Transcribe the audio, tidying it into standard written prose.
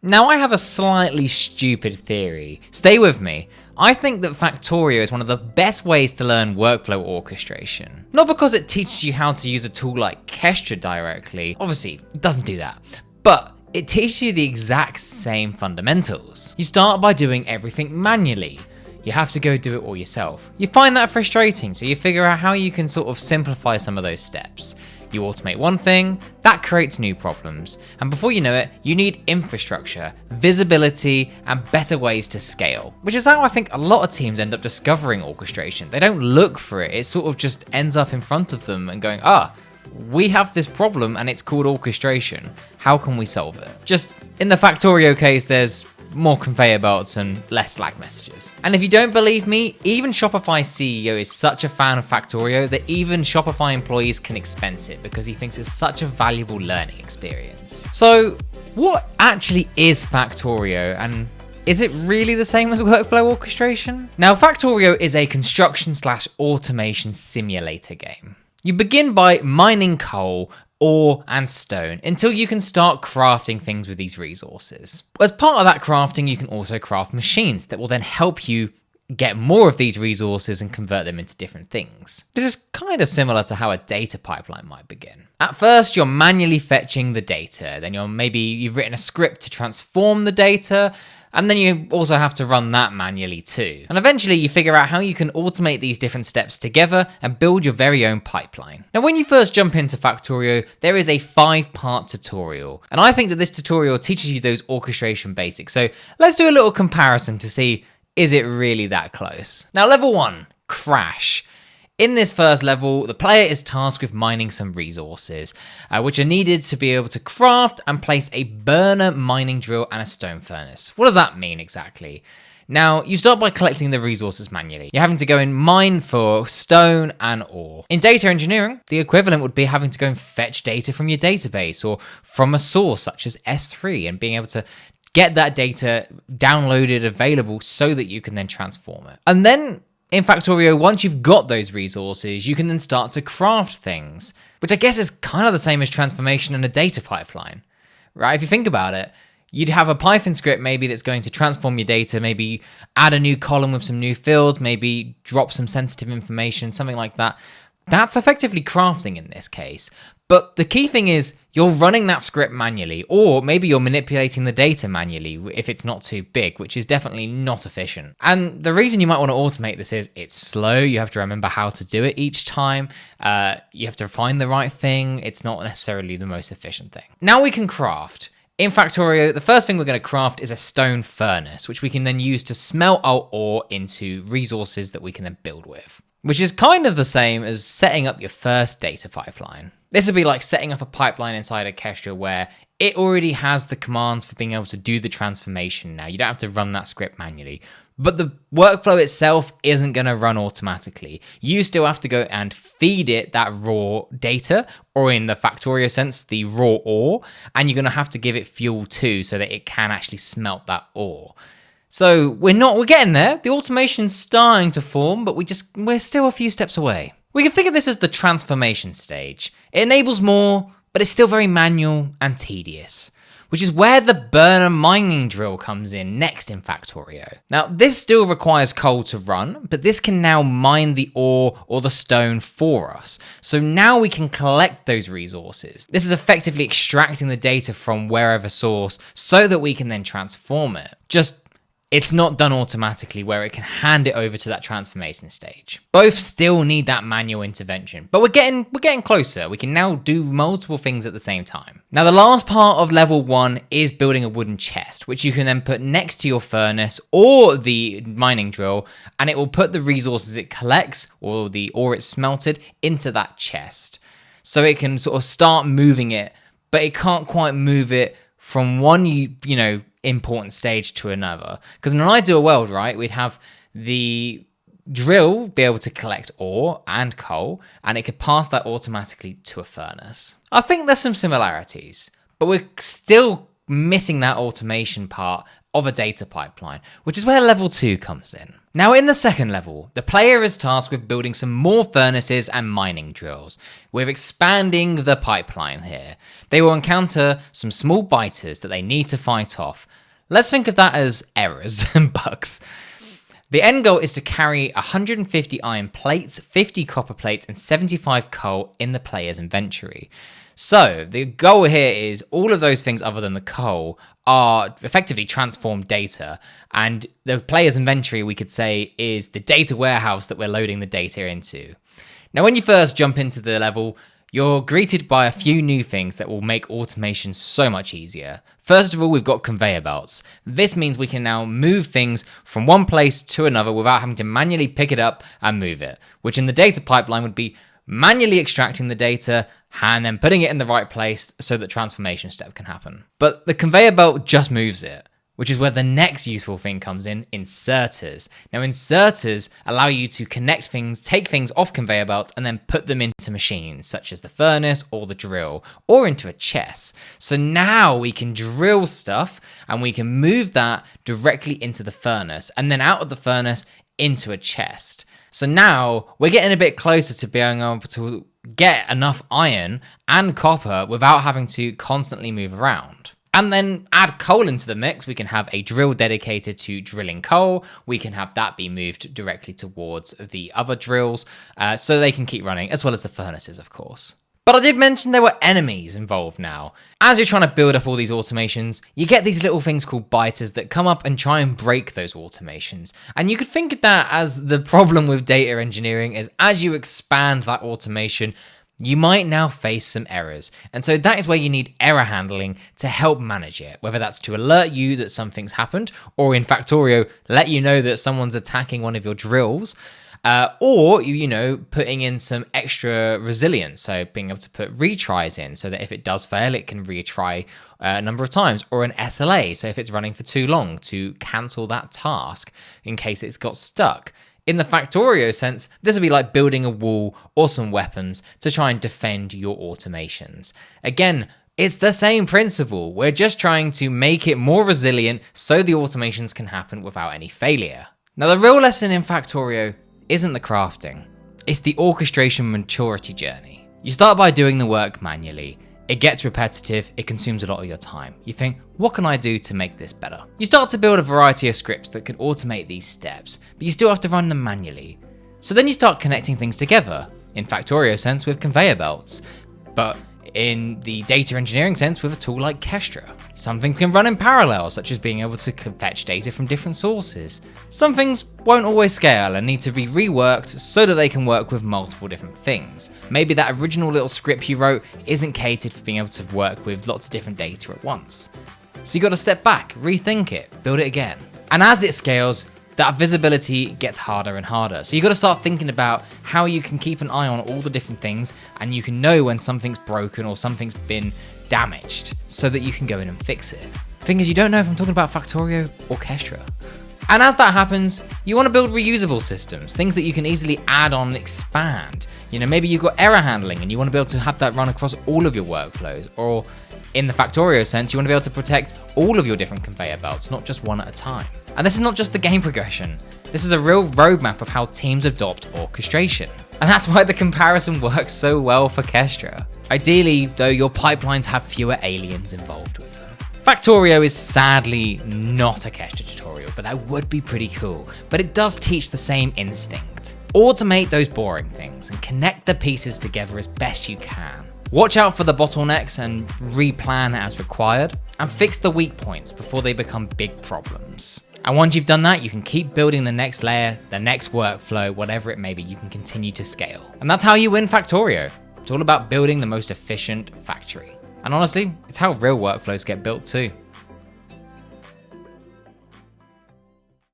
Now I have a slightly stupid theory. Stay with me. I think that Factorio is one of the best ways to learn workflow orchestration. Not because it teaches you how to use a tool like Kestra directly, obviously it doesn't do that, but it teaches you the exact same fundamentals. You start by doing everything manually. You have to go do it all yourself. You find that frustrating, so you figure out how you can sort of simplify some of those steps. You automate one thing, that creates new problems, and before you know it, you need infrastructure, visibility, and better ways to scale. Which is how I think a lot of teams end up discovering orchestration. They don't look for it, it sort of just ends up in front of them and going, we have this problem and it's called orchestration. How can we solve it? Just in the Factorio case, there's more conveyor belts and less Slack messages. And if you don't believe me, even Shopify's CEO is such a fan of Factorio that even Shopify employees can expense it because he thinks it's such a valuable learning experience. So what actually is Factorio, and is it really the same as workflow orchestration? Now, Factorio is a construction/automation simulator game. You begin by mining coal, ore, and stone until you can start crafting things with these resources. As part of that crafting, you can also craft machines that will then help you get more of these resources and convert them into different things. This is kind of similar to how a data pipeline might begin. At first, you're manually fetching the data, then you've written a script to transform the data, and then you also have to run that manually too. And eventually you figure out how you can automate these different steps together and build your very own pipeline. Now, when you first jump into Factorio, there is a 5-part tutorial. And I think that this tutorial teaches you those orchestration basics. So let's do a little comparison to see, is it really that close? Now, level 1, crash. In this first level, the player is tasked with mining some resources, which are needed to be able to craft and place a burner mining drill and a stone furnace. What does that mean exactly? Now, you start by collecting the resources manually. You're having to go and mine for stone and ore. In data engineering, the equivalent would be having to go and fetch data from your database or from a source such as S3 and being able to get that data downloaded, available so that you can then transform it. And then in Factorio, once you've got those resources, you can then start to craft things, which I guess is kind of the same as transformation in a data pipeline, right? If you think about it, you'd have a Python script maybe that's going to transform your data, maybe add a new column with some new fields, maybe drop some sensitive information, something like that. That's effectively crafting in this case. But the key thing is you're running that script manually, or maybe you're manipulating the data manually if it's not too big, which is definitely not efficient. And the reason you might want to automate this is it's slow. You have to remember how to do it each time. You have to find the right thing. It's not necessarily the most efficient thing. Now we can craft. In Factorio, the first thing we're going to craft is a stone furnace, which we can then use to smelt our ore into resources that we can then build with, which is kind of the same as setting up your first data pipeline. This would be like setting up a pipeline inside a Kestra where it already has the commands for being able to do the transformation now. You don't have to run that script manually. But the workflow itself isn't going to run automatically. You still have to go and feed it that raw data, or in the Factorio sense, the raw ore, and you're going to have to give it fuel too so that it can actually smelt that ore. So we're getting there. The automation's starting to form, but we're still a few steps away. We can think of this as the transformation stage. It enables more, but it's still very manual and tedious, which is where the burner mining drill comes in next in Factorio. Now, this still requires coal to run, but this can now mine the ore or the stone for us. So now we can collect those resources. This is effectively extracting the data from wherever source so that we can then transform it. It's not done automatically where it can hand it over to that transformation stage. Both still need that manual intervention, but we're getting closer. We can now do multiple things at the same time. Now, the last part of level 1 is building a wooden chest, which you can then put next to your furnace or the mining drill, and it will put the resources it collects or the ore it's smelted into that chest. So it can sort of start moving it, but it can't quite move it from one, important stage to another. Because in an ideal world, right, we'd have the drill be able to collect ore and coal, and it could pass that automatically to a furnace. I think there's some similarities, but we're still missing that automation part of a data pipeline, which is where level 2 comes in. Now in the second level, the player is tasked with building some more furnaces and mining drills. We're expanding the pipeline here. They will encounter some small biters that they need to fight off. Let's think of that as errors and bugs. The end goal is to carry 150 iron plates, 50 copper plates, and 75 coal in the player's inventory. So the goal here is all of those things other than the coal are effectively transformed data, and the player's inventory, we could say, is the data warehouse that we're loading the data into. Now, when you first jump into the level, you're greeted by a few new things that will make automation so much easier. First of all, we've got conveyor belts. This means we can now move things from one place to another without having to manually pick it up and move it, which in the data pipeline would be manually extracting the data and then putting it in the right place so that transformation step can happen. But the conveyor belt just moves it, which is where the next useful thing comes in, inserters. Now, inserters allow you to connect things, take things off conveyor belts, and then put them into machines, such as the furnace or the drill, or into a chest. So now we can drill stuff, and we can move that directly into the furnace, and then out of the furnace into a chest. So now we're getting a bit closer to being able to get enough iron and copper without having to constantly move around. And then add coal into the mix. We can have a drill dedicated to drilling coal. We can have that be moved directly towards the other drills so they can keep running, as well as the furnaces, of course. But I did mention there were enemies involved now. As you're trying to build up all these automations, you get these little things called biters that come up and try and break those automations. And you could think of that as the problem with data engineering is as you expand that automation, you might now face some errors. And so that is where you need error handling to help manage it, whether that's to alert you that something's happened, or in Factorio, let you know that someone's attacking one of your drills, or, putting in some extra resilience. So being able to put retries in so that if it does fail, it can retry a number of times, or an SLA. So if it's running for too long, to cancel that task in case it's got stuck. In the Factorio sense, this would be like building a wall or some weapons to try and defend your automations. Again, it's the same principle. We're just trying to make it more resilient so the automations can happen without any failure. Now, the real lesson in Factorio isn't the crafting. It's the orchestration maturity journey. You start by doing the work manually. It gets repetitive, it consumes a lot of your time. You think, what can I do to make this better? You start to build a variety of scripts that can automate these steps, but you still have to run them manually. So then you start connecting things together, in Factorio sense with conveyor belts, but in the data engineering sense with a tool like Kestra. Some things can run in parallel, such as being able to fetch data from different sources. Some things won't always scale and need to be reworked so that they can work with multiple different things. Maybe that original little script you wrote isn't catered for being able to work with lots of different data at once. So you got to step back, rethink it, build it again. And as it scales, that visibility gets harder and harder. So you got to start thinking about how you can keep an eye on all the different things, and you can know when something's broken or something's been damaged so that you can go in and fix it. Thing is, you don't know if I'm talking about Factorio or Kestra. And as that happens, you want to build reusable systems, things that you can easily add on and expand. Maybe you've got error handling and you want to be able to have that run across all of your workflows, or in the Factorio sense, you want to be able to protect all of your different conveyor belts, not just one at a time. And this is not just the game progression. This is a real roadmap of how teams adopt orchestration. And that's why the comparison works so well for Kestra. Ideally, though, your pipelines have fewer aliens involved with them. Factorio is sadly not a Kestra tutorial, but that would be pretty cool. But it does teach the same instinct. Automate those boring things and connect the pieces together as best you can. Watch out for the bottlenecks and replan as required, and fix the weak points before they become big problems. And once you've done that, you can keep building the next layer, the next workflow, whatever it may be, you can continue to scale. And that's how you win Factorio. It's all about building the most efficient factory. And honestly, it's how real workflows get built too.